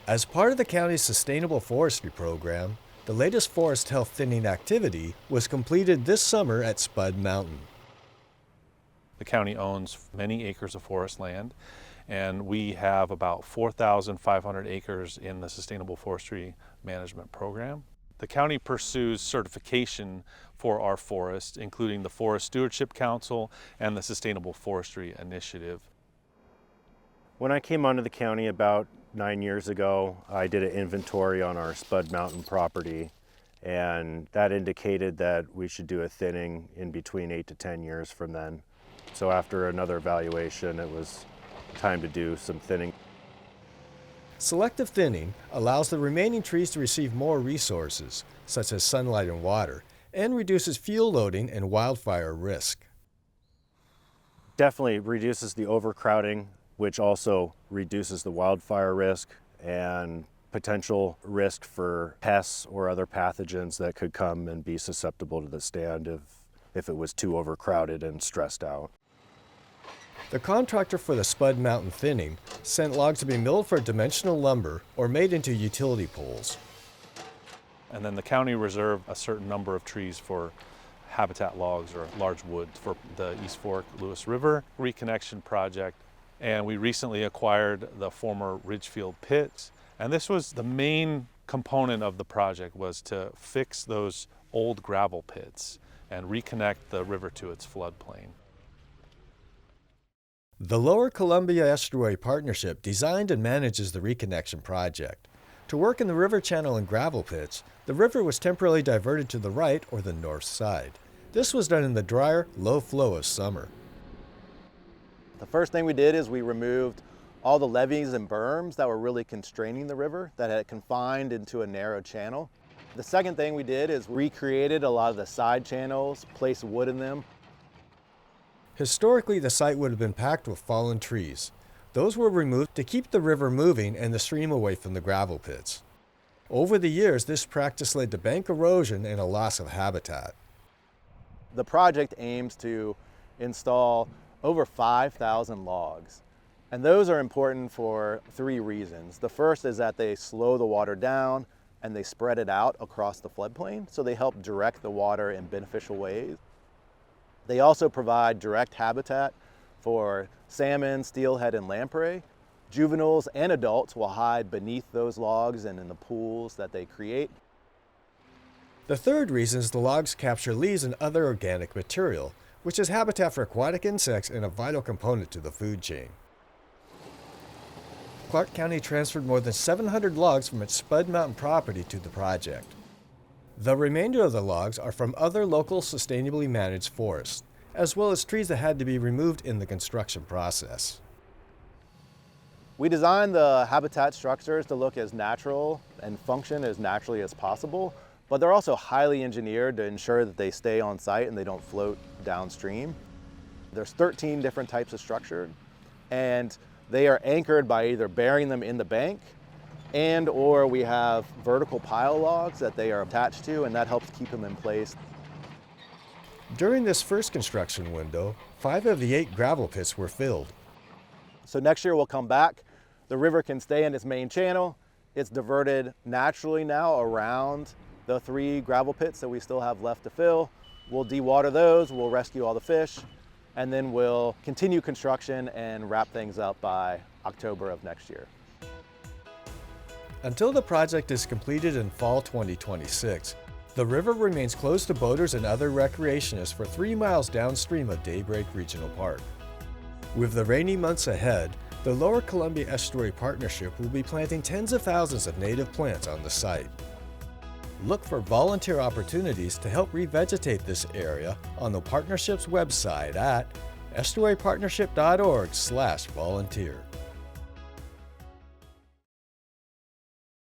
As part of the county's sustainable forestry program, the latest forest health thinning activity was completed this summer at Spud Mountain. The county owns many acres of forest land, and we have about 4,500 acres in the Sustainable Forestry Management Program. The county pursues certification for our forests, including the Forest Stewardship Council and the Sustainable Forestry Initiative. When I came onto the county about 9 years ago, I did an inventory on our Spud Mountain property, and that indicated that we should do a thinning in between 8 to 10 years from then. So after another evaluation, it was time to do some thinning. Selective thinning allows the remaining trees to receive more resources, such as sunlight and water, and reduces fuel loading and wildfire risk. Definitely reduces the overcrowding, which also reduces the wildfire risk and potential risk for pests or other pathogens that could come and be susceptible to the stand if it was too overcrowded and stressed out. The contractor for the Spud Mountain thinning sent logs to be milled for dimensional lumber or made into utility poles. And then the county reserved a certain number of trees for habitat logs or large wood for the East Fork Lewis River Reconnection project. And we recently acquired the former Ridgefield pits. And this was the main component of the project, was to fix those old gravel pits and reconnect the river to its floodplain. The Lower Columbia Estuary Partnership designed and manages the Reconnection project. To work in the river channel and gravel pits, the river was temporarily diverted to the right or the north side. This was done in the drier, low flow of summer. The first thing we did is we removed all the levees and berms that were really constraining the river, that had confined into a narrow channel. The second thing we did is recreated a lot of the side channels, placed wood in them. Historically, the site would have been packed with fallen trees. Those were removed to keep the river moving and the stream away from the gravel pits. Over the years, this practice led to bank erosion and a loss of habitat. The project aims to install over 5,000 logs. And those are important for 3 reasons. The first is that they slow the water down and they spread it out across the floodplain, so they help direct the water in beneficial ways. They also provide direct habitat for salmon, steelhead, and lamprey. Juveniles and adults will hide beneath those logs and in the pools that they create. The third reason is the logs capture leaves and other organic material, which is habitat for aquatic insects and a vital component to the food chain. Clark County transferred more than 700 logs from its Spud Mountain property to the project. The remainder of the logs are from other local sustainably managed forests, as well as trees that had to be removed in the construction process. We designed the habitat structures to look as natural and function as naturally as possible, but they're also highly engineered to ensure that they stay on site and they don't float downstream. There's 13 different types of structure, and they are anchored by either burying them in the bank or we have vertical pile logs that they are attached to, and that helps keep them in place. During this first construction window, 5 of the 8 gravel pits were filled. So next year we'll come back. The river can stay in its main channel. It's diverted naturally now around the 3 gravel pits that we still have left to fill. We'll dewater those, we'll rescue all the fish, and then we'll continue construction and wrap things up by October of next year. Until the project is completed in fall 2026, the river remains closed to boaters and other recreationists for 3 miles downstream of Daybreak Regional Park. With the rainy months ahead, the Lower Columbia Estuary Partnership will be planting tens of thousands of native plants on the site. Look for volunteer opportunities to help revegetate this area on the partnership's website at estuarypartnership.org/volunteer.